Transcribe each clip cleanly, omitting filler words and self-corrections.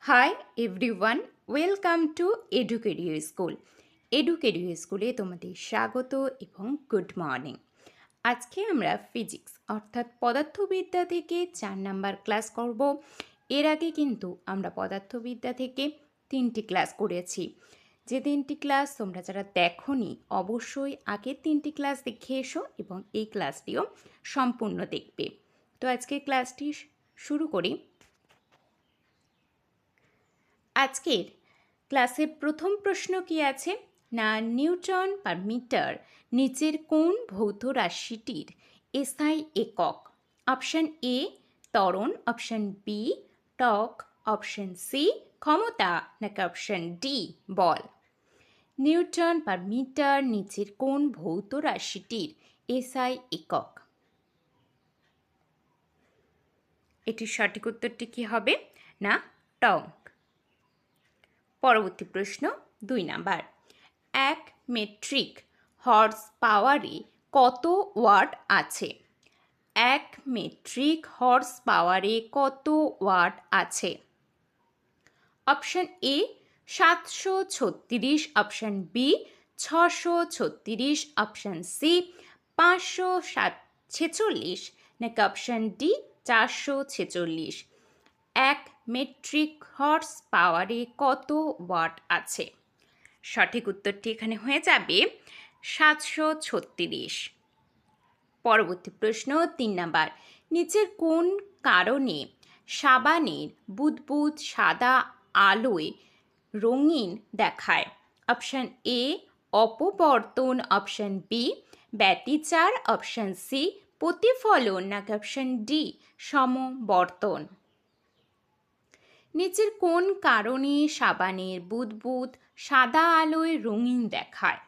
High everyone, welcome to Educario school. Educario স্কুলে তোমাদের স্বাগত এবং গুড মর্নিং। আজকে আমরা ফিজিক্স অর্থাৎ পদার্থবিদ্যা থেকে 4 নাম্বার ক্লাস করব। এর আগে কিন্তু আমরা পদার্থবিদ্যা থেকে 3টি ক্লাস করেছি। যে 3টি ক্লাস তোমরা যারা দেখোনি অবশ্যই আগের 3টি ক্লাস দেখে এসো এবং এই ক্লাসটিও সম্পূর্ণ দেখবে। তো আজকে ক্লাসটি শুরু করি। আজকের ক্লাসের প্রথম প্রশ্ন কি আছে না, নিউটন পার মিটার নিচের কোন ভৌত রাশিটির এসআই একক? অপশন এ ত্বরণ, option B torque, option C ক্ষমতা, নাকি অপশন ডি বল? নিউটন পার মিটার নিচের কোন ভৌত রাশিটির এসআই একক? এটির সঠিক উত্তরটি কি হবে না, টর্ক। পরবর্তী প্রশ্ন 2 নাম্বার। 1 মেট্রিক হর্স পাওয়ারে কত ওয়াট আছে? 1 মেট্রিক হর্স পাওয়ারে কত ওয়াট আছে? Option A 736, option B 636, option C 546, নাকি অপশন ডি 446? 1 মেট্রিক হর্স পাওয়ারে কত ওয়াট আছে? সঠিক উত্তরটি এখানে হয়ে যাবে 736। পরবর্তী প্রশ্ন 3 নাম্বার। নিচের কোন কারণে সাবানের বুদবুদ সাদা আলোয় রঙিন দেখায়? অপশন এ অপবর্তন, অপশন বি ব্যতিচার, অপশন সি প্রতিফলন, নাকি অপশন ডি সমবর্তন? নিচের কোন কারণে সাবানের বুদবুদ সাদা আলোয় রঙিন দেখায়?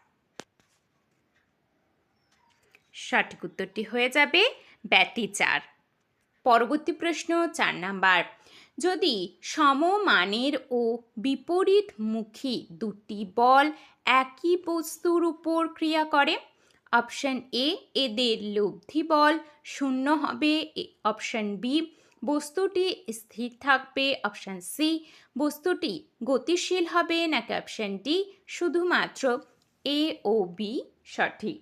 সঠিক উত্তরটি হয়ে যাবে ব্যতিচার। পরবর্তী প্রশ্ন 4 নাম্বার। যদি সমমানের ও বিপরীতমুখী দুটি বল একই বস্তুর উপর ক্রিয়া করে? অপশন এ এদের লব্ধি বল 0 হবে, অপশন বি বস্তুটি স্থির থাকবে, অপশন সি বস্তুটি গতিশীল হবে, নাকি অপশন ডি শুধুমাত্র এ ও বি সঠিক?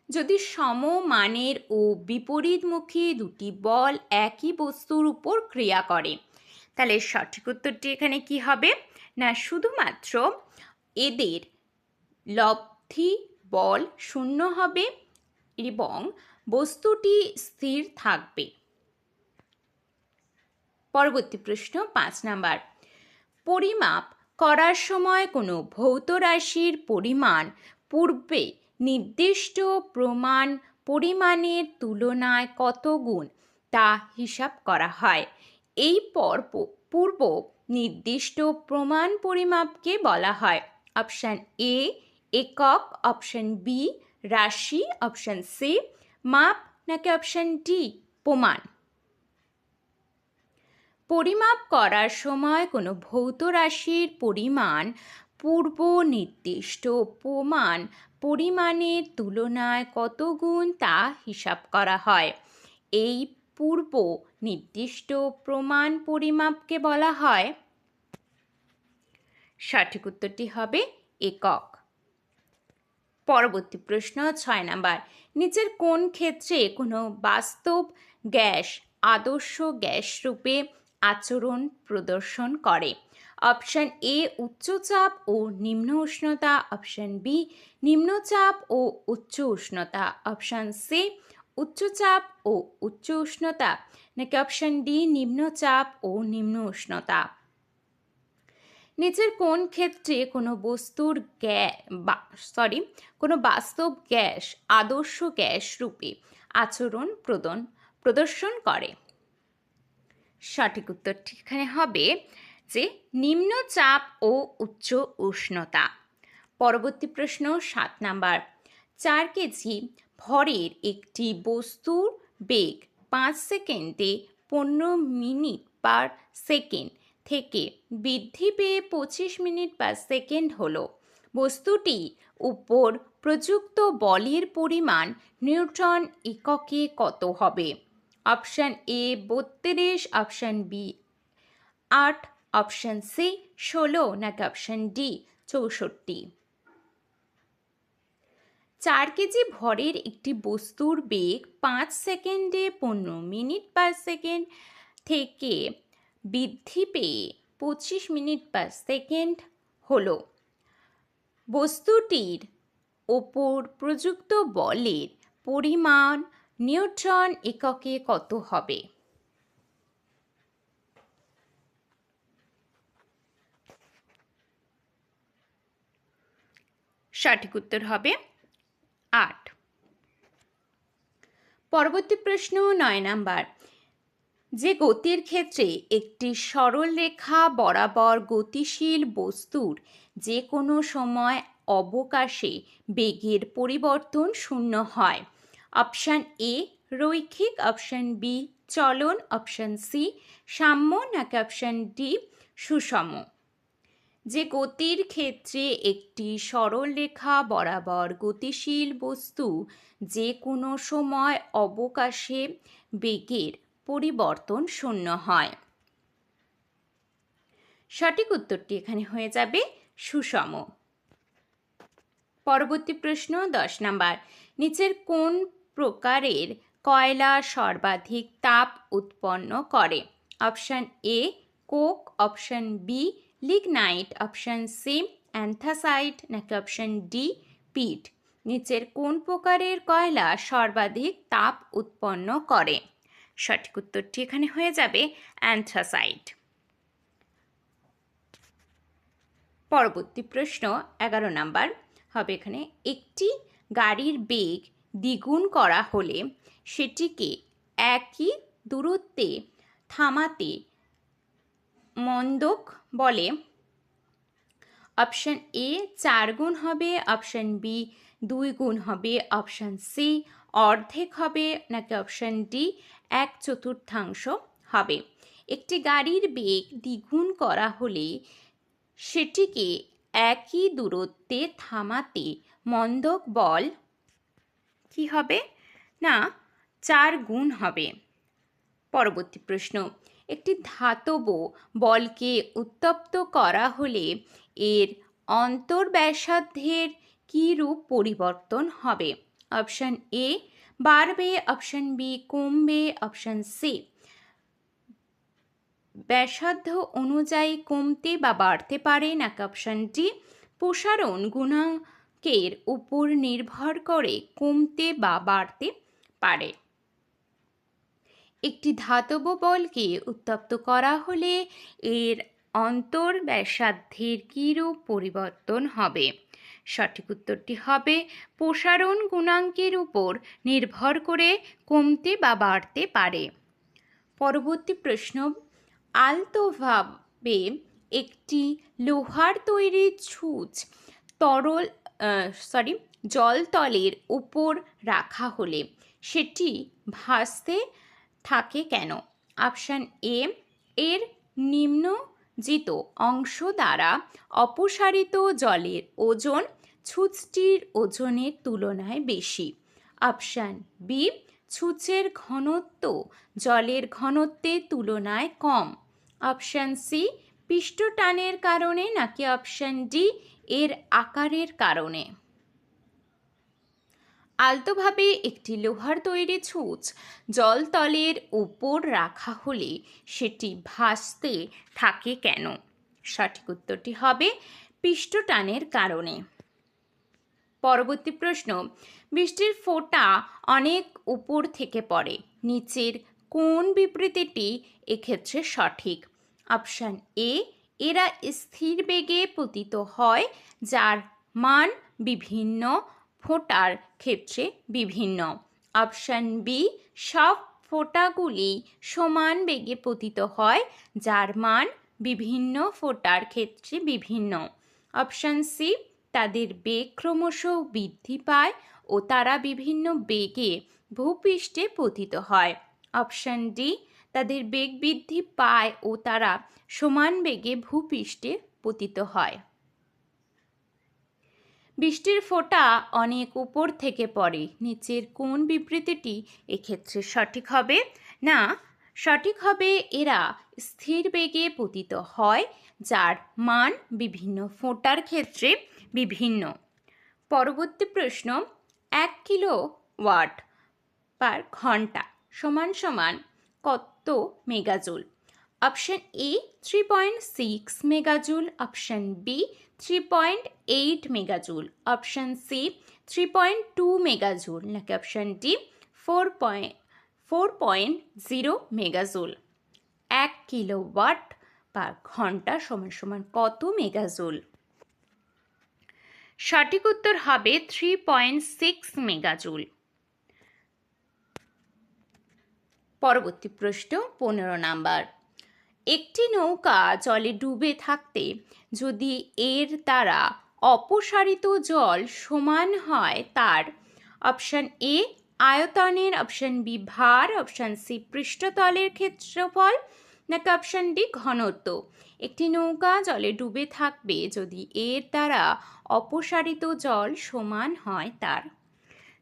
যদি সমমানের ও বিপরীতমুখী দুটি বল একই বস্তুর উপর ক্রিয়া করে, তাহলে সঠিক উত্তরটি এখানে কি হবে না, শুধুমাত্র এদের লব্ধি বল 0 হবে এবং বস্তুটি স্থির থাকবে। পরবর্তী প্রশ্ন 5 নাম্বার। পরিমাপ করার সময় কোনো ভৌত রাশির পরিমাণ পূর্বে নির্দিষ্ট প্রমাণ পরিমাণের তুলনায় কত গুণ তা হিসাব করা হয়? এই পূর্ব নির্দিষ্ট প্রমাণ পরিমাপকে বলা হয় অপশান এ একক, অপশান বি রাশি, অপশান সি মাপ, নাকি অপশান ডি প্রমাণ? পরিমাপ করার সময় কোনো ভৌত রাশির পরিমাণ পূর্ব নির্দিষ্ট প্রমাণ পরিমাণের তুলনায় কত গুণ তা হিসাব করা হয়? এই পূর্ব নির্দিষ্ট প্রমাণ পরিমাপকে বলা হয়, সঠিক উত্তরটি হবে একক। পরবর্তী প্রশ্ন 6 নাম্বার। নিচের কোন ক্ষেত্রে কোনো বাস্তব গ্যাস আদর্শ গ্যাস রূপে আচরণ প্রদর্শন করে? অপশন এ উচ্চচাপ ও নিম্ন উষ্ণতা, অপশন বি নিম্নচাপ ও উচ্চ উষ্ণতা, অপশন সি উচ্চচাপ ও উচ্চ উষ্ণতা, নাকি অপশন ডি নিম্নচাপ ও নিম্ন উষ্ণতা? নিচের কোন ক্ষেত্রে কোনো বস্তুর কোনো বাস্তব গ্যাস আদর্শ গ্যাস রূপে আচরণ প্রদর্শন করে? সঠিক উত্তরটি এখানে হবে যে নিম্নচাপ ও উচ্চ উষ্ণতা। পরবর্তী প্রশ্ন 7 নাম্বার। 4 কেজি ভরের একটি বস্তুর বেগ 5 সেকেন্ডে 15 মিনিট পার সেকেন্ড থেকে বৃদ্ধি পেয়ে 25 মিনিট পার সেকেন্ড হলো। বস্তুটি উপর প্রযুক্ত বলের পরিমাণ নিউটন এককে কত হবে? Option A 32, option B 8, option C 16 নাকি অপশান ডি 64? 4 কেজি ভরের একটি বস্তুর বেগ 5 সেকেন্ডে 15 মিনিট পার সেকেন্ড থেকে বৃদ্ধি পেয়ে 25 মিনিট পার সেকেন্ড হলো। বস্তুটির ওপর প্রযুক্ত বলের পরিমাণ নিউটন এককে কত হবে? সঠিক উত্তর হবে 8। পরবর্তী প্রশ্ন 9 নাম্বার। যে গতির ক্ষেত্রে একটি সরল রেখা বরাবর গতিশীল বস্তুর যে কোনো সময় অবকাশে বেগের পরিবর্তন শূন্য হয়? অপশান এ রৈখিক, অপশান বি চলন, অপশান সি সাম্য নাকি অপশান ডি সুষম? যে গতির ক্ষেত্রে একটি সরল রেখা বরাবর গতিশীল বস্তু যে কোনো সময় অবকাশে বেগের পরিবর্তন শূন্য হয়। সঠিক উত্তরটি এখানে হয়ে যাবে সুষম। পরবর্তী প্রশ্ন 10 নাম্বার। নিচের কোন প্রকারের কয়লা সর্বাধিক তাপ উৎপন্ন করে? Option A coke, option B lignite, option C anthracite নাকি অপশান ডি পিট? নিচের কোন প্রকারের কয়লা সর্বাধিক তাপ উৎপন্ন করে? সঠিক উত্তরটি এখানে হয়ে যাবে অ্যান্থ্রাসাইট। পরবর্তী প্রশ্ন 11 নাম্বার হবে এখানে। একটি গাড়ির বেগ দ্বিগুণ করা হলে সেটিকে একই দূরত্বে থামাতে মন্দক বলে? অপশান এ 4 গুণ হবে, অপশান বি 2 গুণ হবে, অপশান সি অর্ধেক হবে নাকি অপশান ডি 1/4 হবে? একটি গাড়ির বেগ দ্বিগুণ করা হলে সেটিকে একই দূরত্বে থামাতে মন্দক বল কি হবে? না 4 গুণ হবে। পরবর্তী প্রশ্ন। একটি ধাতব বলকে উত্তপ্ত করা হলে এর অন্তর্ব্যাসার্ধের কী রূপ পরিবর্তন হবে? অপশান এ বাড়বে, অপশান বি কমবে, অপশান সি ব্যাসার্ধ অনুযায়ী কমতে বা বাড়তে পারে নাকি অপশান ডি প্রসারণ গুণাঙ্কের উপর নির্ভর করে কমতে বা বাড়তে পারে? একটি ধাতব বলকে উত্তপ্ত করা হলে এর অন্তর্ব্যাসার্ধের কীরূপ পরিবর্তন হবে? সঠিক উত্তরটি হবে প্রসারণ গুণাঙ্কের উপর নির্ভর করে কমতে বা বাড়তে পারে। পরবর্তী প্রশ্ন। আলতোভাবে একটি লোহার তৈরি ছুঁচ জলতলের উপর রাখা হলে সেটি ভাসতে থাকে কেন? অপশান এ এর নিম্নজিত অংশ দ্বারা অপসারিত জলের ওজন ছুঁচটির ওজনের তুলনায় বেশি। অপশান বি ছুঁচের ঘনত্ব জলের ঘনত্বের তুলনায় কম। অপশান সি পৃষ্ঠটানের কারণে নাকি অপশান ডি এর আকারের কারণে? আলতোভাবে একটি লোহার তৈরি ছুঁচ জলতলের উপর রাখা হলে সেটি ভাসতে থাকে কেন? সঠিক উত্তরটি হবে পৃষ্ঠটানের কারণে। পরবর্তী প্রশ্ন। বৃষ্টির ফোঁটা অনেক উপর থেকে পড়ে, নিচের কোন বিবৃতিটি এক্ষেত্রে সঠিক? অপশান এ এরা স্থির বেগে পতিত হয় যার মান বিভিন্ন ফোঁটার ক্ষেত্রে বিভিন্ন। অপশান বি সব ফোঁটাগুলি সমান বেগে পতিত হয় যার মান বিভিন্ন ফোঁটার ক্ষেত্রে বিভিন্ন। অপশান সি তাদের বেগ ক্রমশ বৃদ্ধি পায় ও তারা বিভিন্ন বেগে ভূপৃষ্ঠে পতিত হয়। অপশান ডি তাদের বেগ বৃদ্ধি পায় ও তারা সমান বেগে ভূপৃষ্ঠে পতিত হয়। বৃষ্টির ফোঁটা অনেক উপর থেকে পড়ে, নিচের কোন বিবৃতিটি এক্ষেত্রে সঠিক হবে? না, সঠিক হবে এরা স্থির বেগে পতিত হয়, যার মান বিভিন্ন ফোঁটার ক্ষেত্রে বিভিন্ন। পরবর্তী প্রশ্ন, 1 কিলোওয়াট পার ঘন্টা সমান সমান কত megajoule? Option A 3.6 megajoule, option B 3.8 megajoule, option C 3.2 megajoule, নাকি option D 4.0 megajoule. 1 kilowatt per ঘন্টা সমান সমান কত মেগাজুল? সঠিক উত্তর হবে 3.6 মেগাজুল। পরবর্তী প্রশ্ন 15 নাম্বার, একটি নৌকা জলে ডুবে থাকতে যদি এর দ্বারা অপসারিত জল সমান হয় তার অপশন এ আয়তনের, অপশন বি ভার, অপশন সি পৃষ্ঠতলের ক্ষেত্রফল, নাকি অপশন ডি ঘনত্ব। একটি নৌকা জলে ডুবে থাকবে যদি এর দ্বারা অপসারিত জল সমান হয় তার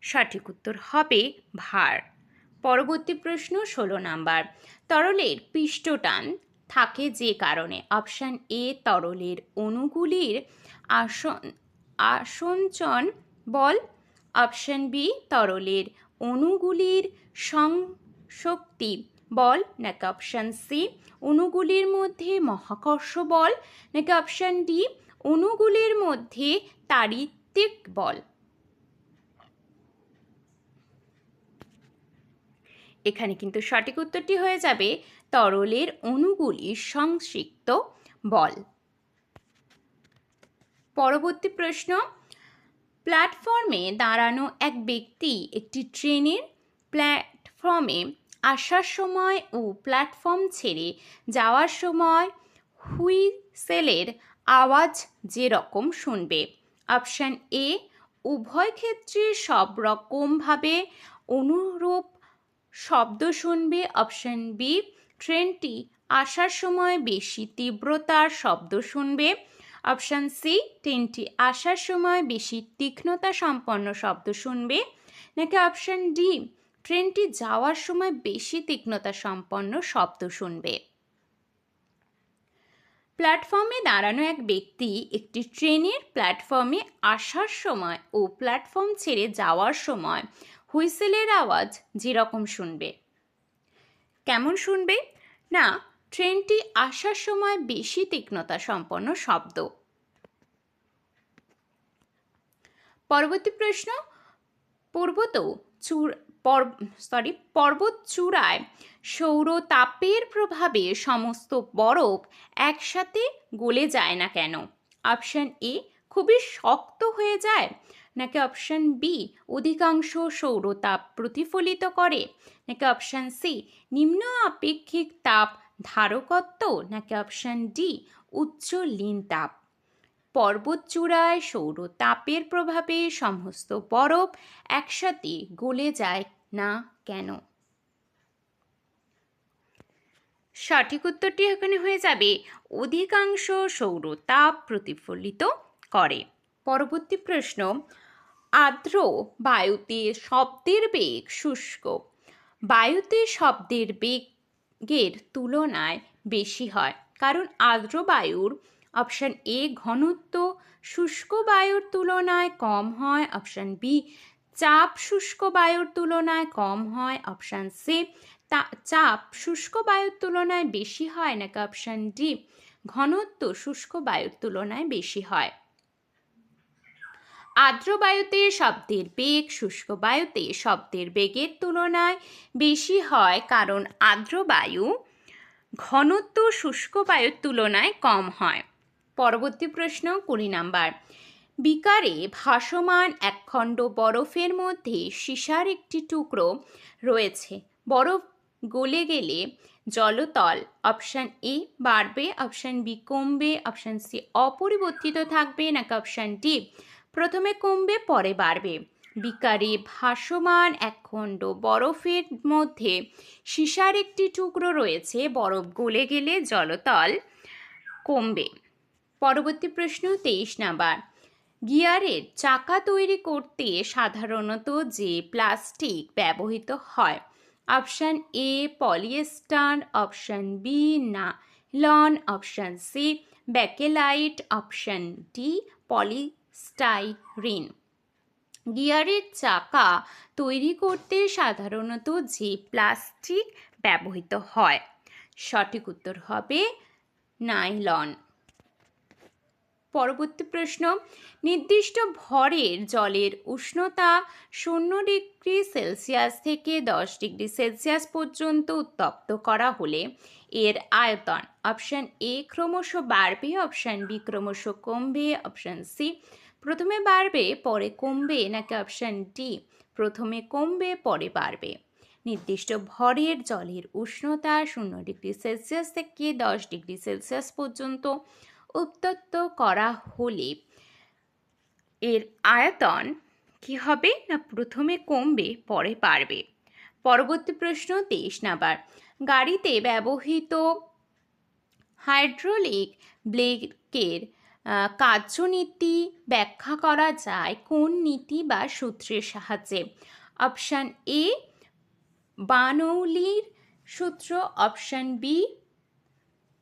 সঠিক উত্তর হবে ভার। পরবর্তী প্রশ্ন 16 নাম্বার, তরলের পৃষ্ঠটান থাকে যে কারণে? অপশন এ তরলের অণুগুলির আসঞ্চন বল, অপশন বি তরলের অণুগুলির সংশক্তি বল, নাকি অপশন সি অণুগুলির মধ্যে মহাকর্ষ বল, নাকি অপশন ডি অণুগুলির মধ্যে তাড়িত্বিক বল। এখানে কিন্তু সঠিক উত্তরটি হয়ে যাবে তরলের অণুগুলির সংশ্লিষ্ট বল। পরবর্তী প্রশ্ন, প্ল্যাটফর্মে দাঁড়ানো এক ব্যক্তি একটি ট্রেনের প্ল্যাটফর্মে আসার সময় ও প্ল্যাটফর্ম ছেড়ে যাওয়ার সময় হুইসেলের আওয়াজ যেরকম শুনবে। অপশান এ উভয় ক্ষেত্রে সব রকমভাবে অনুরূপ শব্দ শুনবে, অপশন বি ট্রেনটি আসার সময় বেশি তীব্রতার শব্দ শুনবে, অপশন সি ট্রেনটি আসার সময় বেশি তীক্ষ্ণতা সম্পন্ন শব্দ শুনবে, নাকি অপশন ডি ট্রেনটি যাওয়ার সময় বেশি তীক্ষ্ণতা সম্পন্ন শব্দ শুনবে। প্ল্যাটফর্মে দাঁড়ানো এক ব্যক্তি একটি ট্রেনের প্ল্যাটফর্মে আসার সময় ও প্ল্যাটফর্ম ছেড়ে যাওয়ার সময় হুইসেলের আওয়াজ যেরকম শুনবে। কেমন শুনবে? না, ট্রেনটি আসার সময় বেশি তীক্ষ্ণতা সম্পন্ন শব্দ। পরবর্তী প্রশ্ন, পর্বত চূড়ায় সৌর তাপের প্রভাবে সমস্ত বরফ একসাথে গলে যায় না কেন? অপশন এ খুবই শক্ত হয়ে যায়, নাকি অপশন বি অধিকাংশ সৌরতাপ প্রতিফলিত করে, নাকি অপশন সি নিম্ন আপেক্ষিক তাপ ধারকত্ব, নাকি অপশন ডি উচ্চ লিন তাপ। পর্বত চূড়ায় সৌর তাপের প্রভাবে সমস্ত বরফ একসাথে গলে যায় না কেন? সঠিক উত্তরটি এখানে হয়ে যাবে অধিকাংশ সৌর তাপ প্রতিফলিত করে। পরবর্তী প্রশ্ন, আর্দ্র বায়ুতে শব্দের বেগ শুষ্ক বায়ুতে শব্দের বেগের তুলনায় বেশি হয়, কারণ আর্দ্র বায়ুর অপশন এ ঘনত্ব শুষ্ক বায়ুর তুলনায় কম হয়, অপশন বি চাপ শুষ্ক বায়ুর তুলনায় কম হয়, অপশন সি চাপ শুষ্ক বায়ুর তুলনায় বেশি হয়, নাকি অপশন ডি ঘনত্ব শুষ্ক বায়ুর তুলনায় বেশি হয়। আর্দ্র বায়ুতে শব্দের বেগ শুষ্ক বায়ুতে শব্দের বেগের তুলনায় বেশি হয়, কারণ আর্দ্র বায়ু ঘনত্ব শুষ্ক বায়ুর তুলনায় কম হয়। পরবর্তী প্রশ্ন 20 নাম্বার, বিকারে ভাসমান একখণ্ড বরফের মধ্যে সীসার একটি টুকরো রয়েছে, বরফ গলে গেলে জলতল অপশান এ বাড়বে, অপশান বি কমবে, অপশান সি অপরিবর্তিত থাকবে, নাকি অপশান ডি প্রথমে কমবে পরে বাড়বে। বিকারে ভাসমান একখণ্ড বরফের মধ্যে সীসার একটি টুকরো রয়েছে, বরফ গলে গেলে জলতল কমবে। পরবর্তী প্রশ্ন 23 নাম্বার, গিয়ারের চাকা তৈরি করতে সাধারণত যে প্লাস্টিক ব্যবহৃত হয়? Option A polyester, option B nylon, option C bakelite, option D polystyrene. গিয়ারের চাকা তৈরি করতে সাধারণত যে প্লাস্টিক ব্যবহৃত হয়? সঠিক উত্তর হবে নাইলন। পরবর্তী প্রশ্ন, নির্দিষ্ট ভরের জলের উষ্ণতা 0 ডিগ্রি সেলসিয়াস থেকে 10 ডিগ্রি সেলসিয়াস পর্যন্ত উত্তপ্ত করা হলে এর আয়তন? অপশান এ ক্রমশ বাড়বে, অপশান বি ক্রমশ কমবে, অপশান সি প্রথমে বাড়বে পরে কমবে, নাকি অপশান ডি প্রথমে কমবে পরে বাড়বে? নির্দিষ্ট ভরের জলের উষ্ণতা 0 ডিগ্রি সেলসিয়াস থেকে 10 ডিগ্রি সেলসিয়াস পর্যন্ত উত্তপ্ত করা হলে এর আয়তন কি হবে? না প্রথমে কমবে পরে বাড়বে। পরবর্তী প্রশ্ন 23 নাম্বার, গাড়িতে ব্যবহৃত হাইড্রোলিক ব্রেকের কার্যনীতি ব্যাখ্যা করা যায় কোন নীতি বা সূত্রের সাহায্যে? অপশান এ বার্নৌলির সূত্র, অপশান বি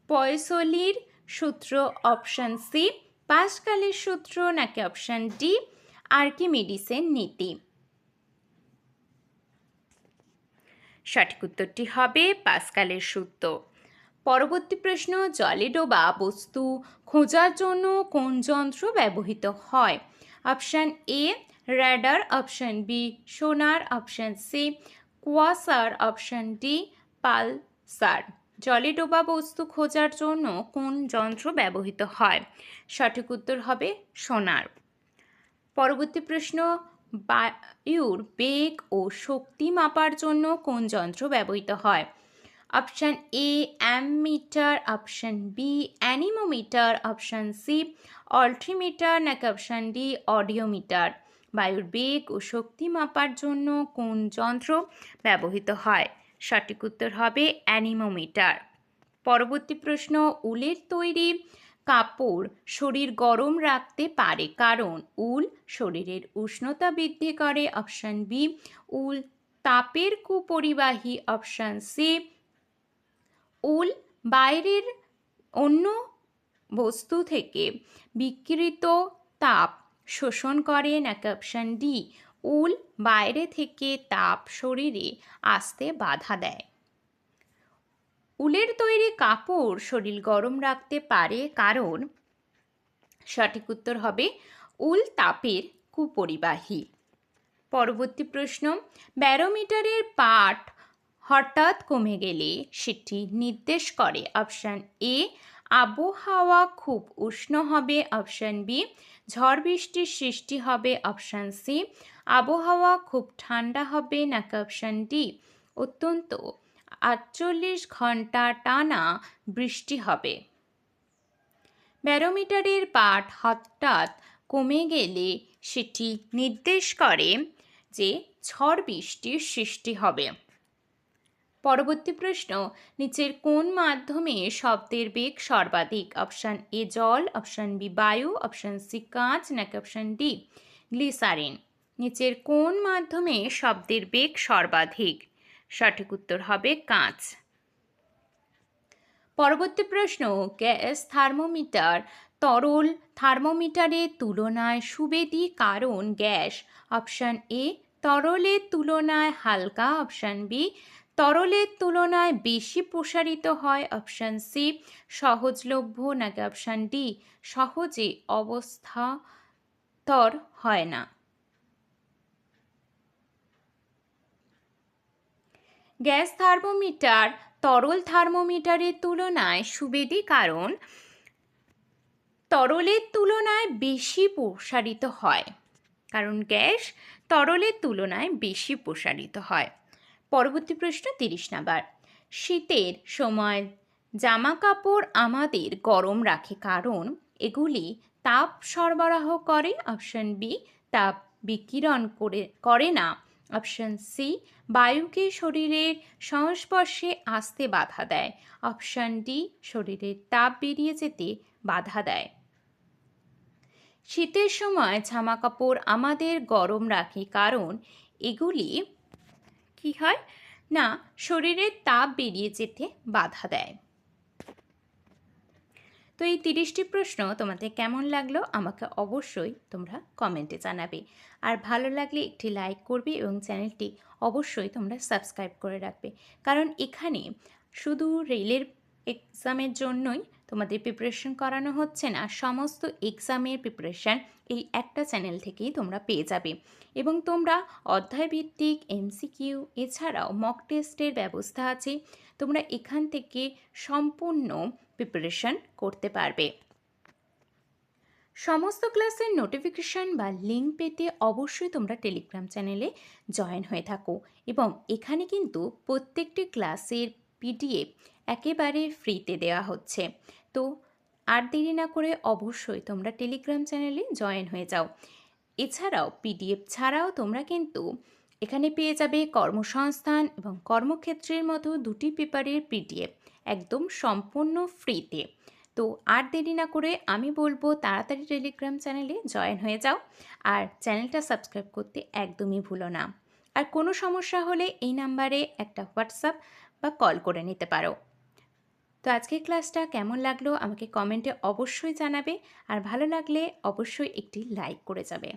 পয়সলির সূত্র, অপশান সি পাস্কালের সূত্র, নাকি অপশান ডি আর্কিমিডিসের নীতি? সঠিক উত্তরটি হবে পাস্কালের সূত্র। পরবর্তী প্রশ্ন, জলে ডোবা বস্তু খোঁজার জন্য কোন যন্ত্র ব্যবহৃত হয়? Option A radar, option B sonar, option C quasar, option D pulsar. জলে ডোবা বস্তু খোঁজার জন্য কোন যন্ত্র ব্যবহৃত হয়? সঠিক উত্তর হবে সোনার। পরবর্তী প্রশ্ন, বায়ুর বেগ ও শক্তি মাপার জন্য কোন যন্ত্র ব্যবহৃত হয়? Option A ammeter, option B anemometer, option C altimeter, নাকি অপশান ডি অডিওমিটার? বায়ুর বেগ ও শক্তি মাপার জন্য কোন যন্ত্র ব্যবহৃত হয়? সঠিক উত্তর হবে অ্যানিমোমিটার। পরবর্তী প্রশ্ন, উলের তৈরি কাপড় শরীর গরম রাখতে পারে কারণ? উল শরীরের উষ্ণতা বৃদ্ধি করে, অপশান বি উল তাপের কুপরিবাহী, অপশান সি উল বাইরের অন্য বস্তু থেকে বিকিরিত তাপ শোষণ করে, নাকি অপশান ডি উল বাইরে থেকে তাপ শরীরে আসতে বাধা দেয়? উলের তৈরি কাপড় শরীর গরম রাখতে পারে কারণ? সঠিক উত্তর হবে উল তাপের কুপরিবাহী। পরবর্তী প্রশ্ন, ব্যারোমিটারের পাঠ হঠাৎ কমে গেলে সেটি নির্দেশ করে? অপশান এ আবহাওয়া খুব উষ্ণ হবে, অপশান বি ঝড় বৃষ্টির সৃষ্টি হবে, অপশান সি আবহাওয়া খুব ঠান্ডা হবে, নাকি অপশান ডি অত্যন্ত 48 ঘন্টা টানা বৃষ্টি হবে? ব্যারোমিটারের পাঠ হঠাৎ কমে গেলে সেটি নির্দেশ করে যে ঝড় বৃষ্টির সৃষ্টি হবে। পরবর্তী প্রশ্ন, নিচের কোন মাধ্যমে শব্দের বেগ সর্বাধিক? অপশান এ জল, অপশান বি বায়ু, অপশান সি কাঁচ, নাকি অপশান ডি গ্লিসারিন? নিচের কোন মাধ্যমে শব্দের বেগ সর্বাধিক? সঠিক উত্তর হবে কাঁচ। পরবর্তী প্রশ্ন, গ্যাস থার্মোমিটার তরল থার্মোমিটারের তুলনায় সুবেদী কারণ? গ্যাস অপশান এ তরলের তুলনায় হালকা, অপশান বি তরলের তুলনায় বেশি প্রসারিত হয়, অপশান সি সহজলভ্য, নাকি অপশান ডি সহজে অবস্থাতর হয় না? গ্যাস থার্মোমিটার তরল থার্মোমিটারের তুলনায় সুবেদী কারণ তরলের তুলনায় বেশি প্রসারিত হয়, কারণ গ্যাস তরলের তুলনায় বেশি প্রসারিত হয়। পরবর্তী প্রশ্ন 30 নাম্বার, শীতের সময় জামা কাপড় আমাদের গরম রাখে কারণ? এগুলি তাপ সরবরাহ করে, অপশান বি তাপ বিকিরণ করে না, অপশান সি বায়ুকে শরীরের সংস্পর্শে আসতে বাধা দেয়, অপশান ডি শরীরের তাপ বেরিয়ে যেতে বাধা দেয়? শীতের সময় জামা কাপড় আমাদের গরম রাখে, কারণ এগুলি কি হয় না, শরীরের তাপ বেরিয়ে যেতে বাধা দেয়। তো এই 30টি প্রশ্ন তোমাদের কেমন লাগলো আমাকে অবশ্যই তোমরা কমেন্টে জানাবে। আর ভালো লাগলে একটি লাইক করবে এবং চ্যানেলটি অবশ্যই তোমরা সাবস্ক্রাইব করে রাখবে, কারণ এখানে শুধু রেলের এক্সামের জন্যই তোমাদের প্রিপারেশন করানো হচ্ছে না, সমস্ত এক্সামের প্রিপারেশান এই একটা চ্যানেল থেকেই তোমরা পেয়ে যাবে। এবং তোমরা অধ্যায়ভিত্তিক এমসিকিউ এছাড়াও মক টেস্টের ব্যবস্থা আছে, তোমরা এখান থেকে সম্পূর্ণ প্রিপারেশন করতে পারবে। সমস্ত ক্লাসের নোটিফিকেশান বা লিঙ্ক পেতে অবশ্যই তোমরা টেলিগ্রাম চ্যানেলে জয়েন হয়ে থাকো, এবং এখানে কিন্তু প্রত্যেকটি ক্লাসের পিডিএফ একেবারে ফ্রিতে দেওয়া হচ্ছে। তো আর দেরি না করে অবশ্যই তোমরা টেলিগ্রাম চ্যানেলে জয়েন হয়ে যাও। এছাড়াও পিডিএফ ছাড়াও তোমরা কিন্তু এখানে পেয়ে যাবে কর্মসংস্থান এবং কর্মক্ষেত্রের মতো দুটি পেপারের পিডিএফ একদম সম্পূর্ণ ফ্রিতে। তো আর দেরি না করে আমি বলবো তাড়াতাড়ি টেলিগ্রাম চ্যানেলে জয়েন হয়ে যাও, আর চ্যানেলটা সাবস্ক্রাইব করতে একদমই ভুলো না। আর কোনো সমস্যা হলে এই নাম্বারে একটা হোয়াটসঅ্যাপ বা কল করে নিতে পারো। তো আজকের ক্লাসটা কেমন লাগলো আমাকে কমেন্টে অবশ্যই জানাবে, আর ভালো লাগলে অবশ্যই একটি লাইক করে যাবে।